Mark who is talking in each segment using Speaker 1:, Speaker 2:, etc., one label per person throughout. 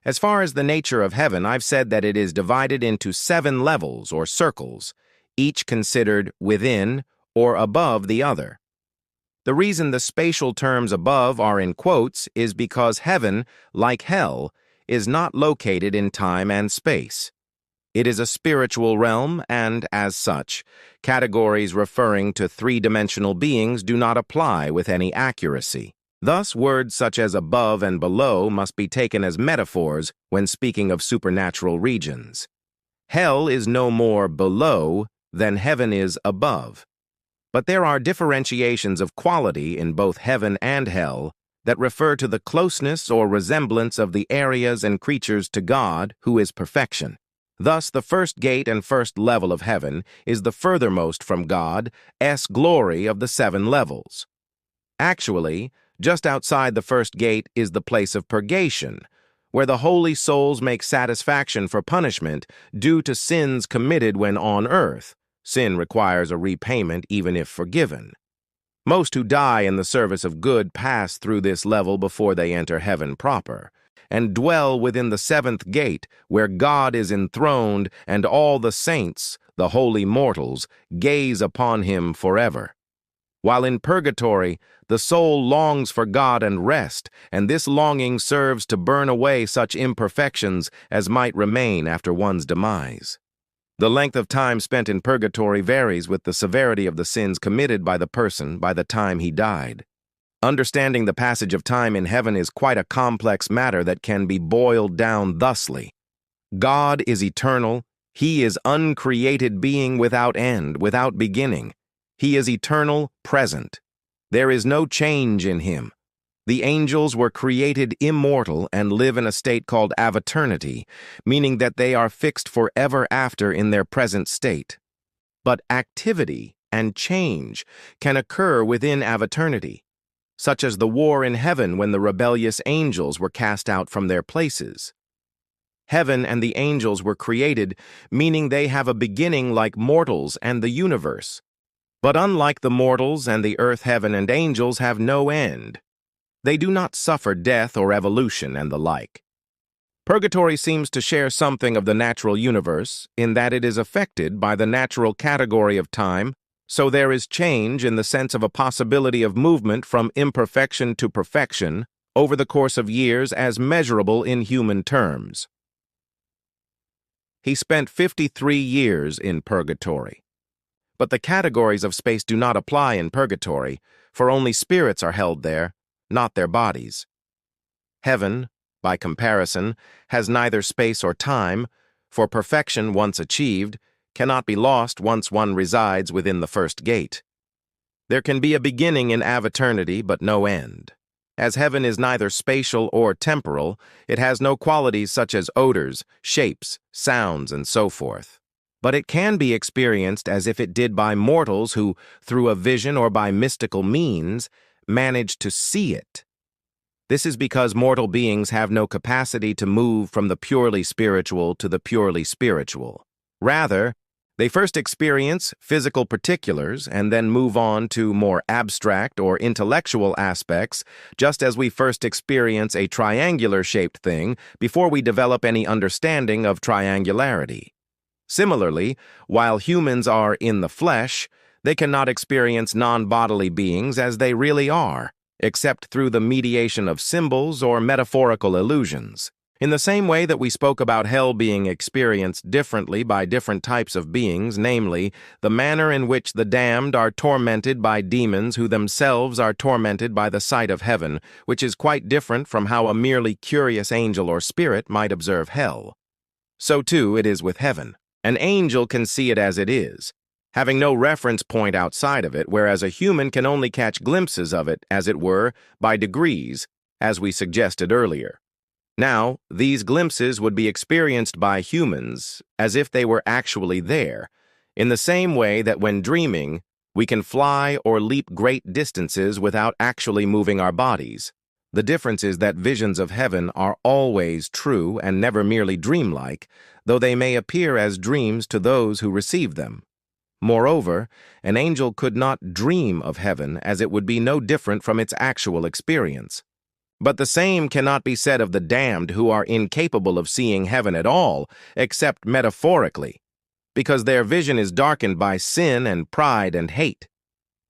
Speaker 1: As far as the nature of heaven, I've said that it is divided into 7 levels or circles, each considered within or above the other. The reason the spatial terms above are in quotes is because heaven, like hell, is not located in time and space. It is a spiritual realm, and, as such, categories referring to three-dimensional beings do not apply with any accuracy. Thus, words such as above and below must be taken as metaphors when speaking of supernatural regions. Hell is no more below than heaven is above. But there are differentiations of quality in both heaven and hell that refer to the closeness or resemblance of the areas and creatures to God, who is perfection. Thus, the first gate and first level of heaven is the furthermost from God's glory of the 7 levels. Actually, just outside the first gate is the place of purgation, where the holy souls make satisfaction for punishment due to sins committed when on earth. Sin requires a repayment even if forgiven. Most who die in the service of good pass through this level before they enter heaven proper, and dwell within the 7th gate, where God is enthroned and all the saints, the holy mortals, gaze upon him forever. While in purgatory, the soul longs for God and rest, and this longing serves to burn away such imperfections as might remain after one's demise. The length of time spent in purgatory varies with the severity of the sins committed by the person by the time he died. Understanding the passage of time in heaven is quite a complex matter that can be boiled down thusly. God is eternal. He is uncreated being without end, without beginning. He is eternal, present. There is no change in him. The angels were created immortal and live in a state called aveternity, meaning that they are fixed forever after in their present state. But activity and change can occur within aveternity, such as the war in heaven when the rebellious angels were cast out from their places. Heaven and the angels were created, meaning they have a beginning like mortals and the universe. But unlike the mortals and the earth, heaven, and angels have no end. They do not suffer death or evolution and the like. Purgatory seems to share something of the natural universe in that it is affected by the natural category of time, so there is change in the sense of a possibility of movement from imperfection to perfection over the course of years as measurable in human terms. He spent 53 years in purgatory. But the categories of space do not apply in purgatory, for only spirits are held there, not their bodies. Heaven, by comparison, has neither space or time, for perfection once achieved cannot be lost once one resides within the first gate. There can be a beginning in aveternity, but no end. As heaven is neither spatial or temporal, it has no qualities such as odors, shapes, sounds, and so forth. But it can be experienced as if it did by mortals who, through a vision or by mystical means, manage to see it. This is because mortal beings have no capacity to move from the purely spiritual to the purely spiritual. Rather, they first experience physical particulars and then move on to more abstract or intellectual aspects, just as we first experience a triangular-shaped thing before we develop any understanding of triangularity. Similarly, while humans are in the flesh, they cannot experience non-bodily beings as they really are, except through the mediation of symbols or metaphorical illusions. In the same way that we spoke about hell being experienced differently by different types of beings, namely, the manner in which the damned are tormented by demons who themselves are tormented by the sight of heaven, which is quite different from how a merely curious angel or spirit might observe hell. So too it is with heaven. An angel can see it as it is, having no reference point outside of it, whereas a human can only catch glimpses of it, as it were, by degrees, as we suggested earlier. Now, these glimpses would be experienced by humans as if they were actually there, in the same way that when dreaming, we can fly or leap great distances without actually moving our bodies. The difference is that visions of heaven are always true and never merely dreamlike, though they may appear as dreams to those who receive them. Moreover, an angel could not dream of heaven, as it would be no different from its actual experience. But the same cannot be said of the damned who are incapable of seeing heaven at all, except metaphorically, because their vision is darkened by sin and pride and hate.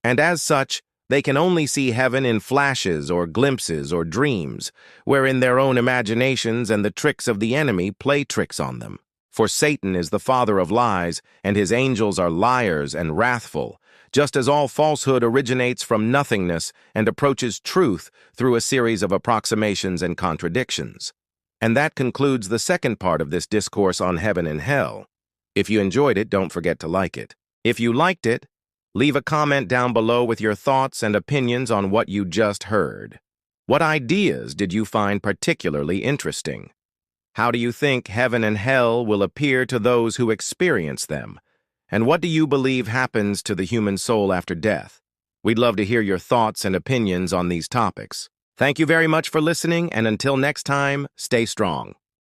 Speaker 1: And as such, they can only see heaven in flashes or glimpses or dreams, wherein their own imaginations and the tricks of the enemy play tricks on them. For Satan is the father of lies, and his angels are liars and wrathful, just as all falsehood originates from nothingness and approaches truth through a series of approximations and contradictions. And that concludes the second part of this discourse on heaven and hell. If you enjoyed it, don't forget to like it. If you liked it, leave a comment down below with your thoughts and opinions on what you just heard. What ideas did you find particularly interesting? How do you think heaven and hell will appear to those who experience them? And what do you believe happens to the human soul after death? We'd love to hear your thoughts and opinions on these topics. Thank you very much for listening, and until next time, stay strong.